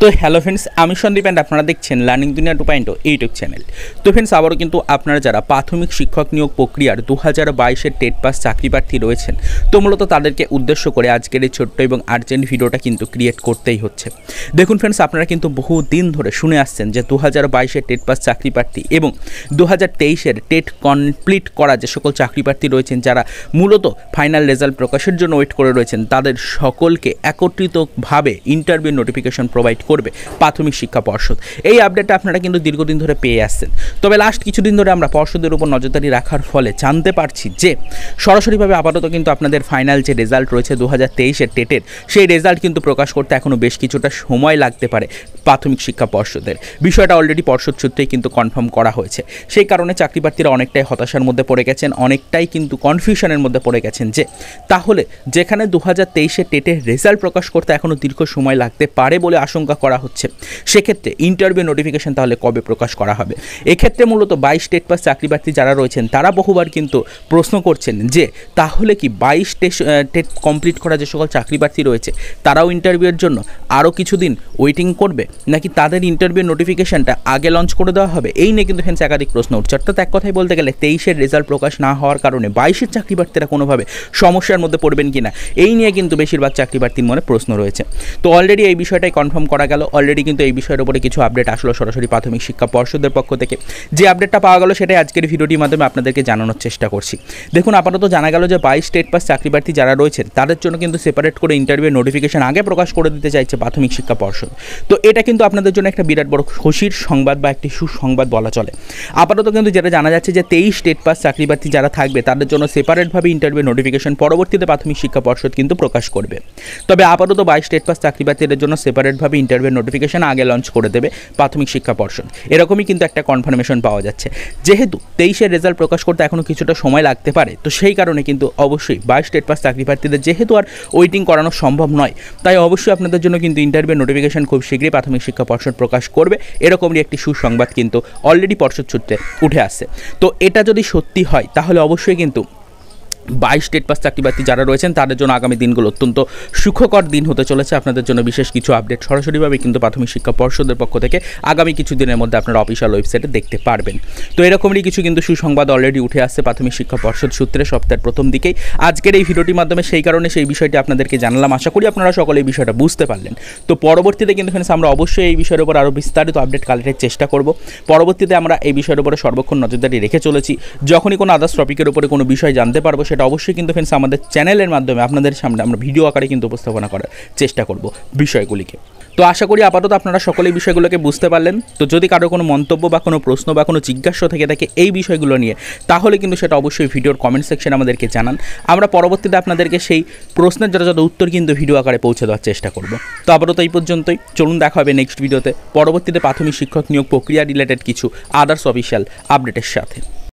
তো hello friends, আমি Sandeep and আপনারা দেখছেন লার্নিং দুনিয়া 2.0 ইউটিউব চ্যানেল। তো ফ্রেন্ডস, আবারও কিন্তু আপনারা যারা প্রাথমিক শিক্ষক নিয়োগ প্রক্রিয়ার 2022-এর টেট পাস চাকরি প্রার্থী রয়েছেন, তো মূলত তাদেরকে উদ্দেশ্য করে আজকের এই ছোট্ট এবং আর্জেন্ট ভিডিওটা কিন্তু ক্রিয়েট করতেই হচ্ছে। দেখুন ফ্রেন্ডস, আপনারা কিন্তু বহু দিন ধরে শুনে আসছেন যে 2022-এর টেট পাস চাকরি প্রার্থী এবং 2023-এর টেট কমপ্লিট করা যে সকল চাকরি প্রার্থী রয়েছেন, যারা মূলত ফাইনাল রেজাল্ট প্রকাশের জন্য ওয়েট করে রয়েছেন, তাদের সকলকে একত্রিতভাবে ইন্টারভিউ নোটিফিকেশন প্রোভাইড করবে প্রাথমিক শিক্ষা পর্ষদ। এই আপডেটটা আপনারা কিন্তু দীর্ঘদিন ধরে পেয়ে আসছেন। তবে লাস্ট কিছুদিন ধরে আমরা পর্ষদের উপর নজরদারি রাখার ফলে জানতে পারছি যে সরাসরিভাবে আপাতত কিন্তু আপনাদের ফাইনাল যে রেজাল্ট রয়েছে 2023-এর টেটের, সেই রেজাল্ট কিন্তু প্রকাশ করতে এখনও বেশ কিছুটা সময় লাগতে পারে প্রাথমিক শিক্ষা পর্ষদের। বিষয়টা অলরেডি পর্ষদ সূত্রেই কিন্তু কনফার্ম করা হয়েছে। সেই কারণে চাকরি প্রার্থীরা অনেকটাই হতাশার মধ্যে পড়ে গেছেন, অনেকটাই কিন্তু কনফিউশনের মধ্যে পড়ে গেছেন যে তাহলে যেখানে 2023-এর টেটের রেজাল্ট প্রকাশ করতে এখনও দীর্ঘ সময় লাগতে পারে বলে আশঙ্কা করা হচ্ছে, সেক্ষেত্রে ইন্টারভিউ নোটিফিকেশন তাহলে কবে প্রকাশ করা হবে? এক্ষেত্রে মূলত 22 টেট পাস চাকরি প্রার্থী যারা রয়েছেন তারা বহুবার কিন্তু প্রশ্ন করছেন যে তাহলে কি 22 টেট কমপ্লিট করা যে সকল চাকরি প্রার্থী রয়েছে তারাও ইন্টারভিউয়ের জন্য আরও কিছুদিন ওয়েটিং করবে, নাকি তাদের ইন্টারভিউ নোটিফিকেশনটা আগে লঞ্চ করে দেওয়া হবে? এই নিয়ে কিন্তু ফ্রেন্ডস একাধিক প্রশ্ন উঠছে। অর্থাৎ এক কথায় বলতে গেলে 23-এর রেজাল্ট প্রকাশ না হওয়ার কারণে 22-এর চাকরি প্রার্থীরা কোনোভাবে সমস্যার মধ্যে পড়বেন কিনা, এই নিয়ে কিন্তু বেশিরভাগ চাকরি প্রার্থীর মনে প্রশ্ন রয়েছে। তো অলরেডি এই বিষয়টাই কনফার্ম করা গেল। অলরেডি কিন্তু এই বিষয়ের উপরে কিছু আপডেট আসলো সরাসরি প্রাথমিক শিক্ষা পর্ষদের পক্ষ থেকে। যে আপডেটটা পাওয়া গেল সেটাই আজকের ভিডিওটির মাধ্যমে আপনাদেরকে জানানোর চেষ্টা করছি। দেখুন, আপাতত জানা গেল যে 22 টেট পাস চাকরি প্রার্থী যারা রয়েছেন তাদের জন্য কিন্তু সেপারেট করে ইন্টারভিউ নোটিফিকেশন আগে প্রকাশ করে দিতে চাইছে প্রাথমিক শিক্ষা পর্ষদ। তো এটা কিন্তু আপনাদের জন্য একটা বিরাট বড় খুশির সংবাদ বা একটি সুসংবাদ বলা চলে। আপাতত কিন্তু যেটা জানা যাচ্ছে যে 23 টেট পাস চাকরি প্রার্থী যারা থাকবে তাদের জন্য সেপারেটভাবে ইন্টারভিউ নোটিফিকেশন পরবর্তীতে প্রাথমিক শিক্ষা পর্ষদ কিন্তু প্রকাশ করবে। তবে আপাতত 22 টেট পাস চাকরি প্রার্থীদের জন্য সেপারেটভাবে ইন্টারভিউ নোটিফিকেশন আগে লঞ্চ করে দেবে প্রাথমিক শিক্ষা পর্ষদ, এরকমই কিন্তু একটা কনফার্মেশন পাওয়া যাচ্ছে। যেহেতু 23-এর রেজাল্ট প্রকাশ করতে এখনও কিছুটা সময় লাগতে পারে, তো সেই কারণে কিন্তু অবশ্যই 22 টেট পাস চাকরি প্রার্থীদের যেহেতু আর ওয়েটিং করানো সম্ভব নয়, তাই অবশ্যই আপনাদের জন্য কিন্তু ইন্টারভিউ নোটিফিকেশন খুব শীঘ্রই প্রাথমিক শিক্ষা পর্ষদ প্রকাশ করবে, এরকমই একটি সুসংবাদ কিন্তু অলরেডি পর্ষদ সূত্রে উঠে আসছে। তো এটা যদি সত্যি হয় তাহলে অবশ্যই কিন্তু 22 টেট পাস চাকরি প্রার্থী যারা রয়েছেন তাদের জন্য আগামী দিনগুলো অত্যন্ত সুখকর দিন হতে চলেছে। আপনাদের জন্য বিশেষ কিছু আপডেট সরাসরিভাবে কিন্তু প্রাথমিক শিক্ষা পর্ষদের পক্ষ থেকে আগামী কিছু দিনের মধ্যে আপনারা অফিসিয়াল ওয়েবসাইটে দেখতে পারবেন। তো এরকমই কিছু কিন্তু সুসংবাদ অলরেডি উঠে আসছে প্রাথমিক শিক্ষা পর্ষদ সূত্রে সপ্তাহের প্রথম দিকেই। আজকের এই ভিডিওটির মাধ্যমে সেই কারণে সেই বিষয়টি আপনাদেরকে জানালাম। আশা করি আপনারা সকলে এই বিষয়টা বুঝতে পারলেন। তো পরবর্তীতে কিন্তু ফ্রেন্ডস আমরা অবশ্যই এই বিষয়ের উপর আরও বিস্তারিত আপডেট কালেক্টের চেষ্টা করব। পরবর্তীতে আমরা এই বিষয়ের উপরে সর্বক্ষণ নজরদারি রেখে চলেছি। যখনই কোনো আদার্স টপিকের উপরে কোনো বিষয় জানতে পারবো, সেটা অবশ্যই কিন্তু ফ্রেন্ডস আমাদের চ্যানেলের মাধ্যমে আপনাদের সামনে আমরা ভিডিও আকারে কিন্তু উপস্থাপনা করার চেষ্টা করব বিষয়গুলিকে। তো আশা করি আপাতত আপনারা সকলে এই বিষয়গুলোকে বুঝতে পারলেন। তো যদি কারো কোনো মন্তব্য বা কোনো প্রশ্ন বা কোনো জিজ্ঞাসা থেকে থাকে এই বিষয়গুলো নিয়ে, তাহলে কিন্তু সেটা অবশ্যই ভিডিওর কমেন্ট সেকশনে আমাদেরকে জানান। আমরা পরবর্তীতে আপনাদেরকে সেই প্রশ্নের যথাযথ উত্তর কিন্তু ভিডিও আকারে পৌঁছে দেওয়ার চেষ্টা করব। তো আপাতত এই পর্যন্তই। চলুন দেখা হবে নেক্সট ভিডিওতে পরবর্তীতে প্রাথমিক শিক্ষক নিয়োগ প্রক্রিয়া রিলেটেড কিছু আদার্স অফিসিয়াল আপডেটের সাথে।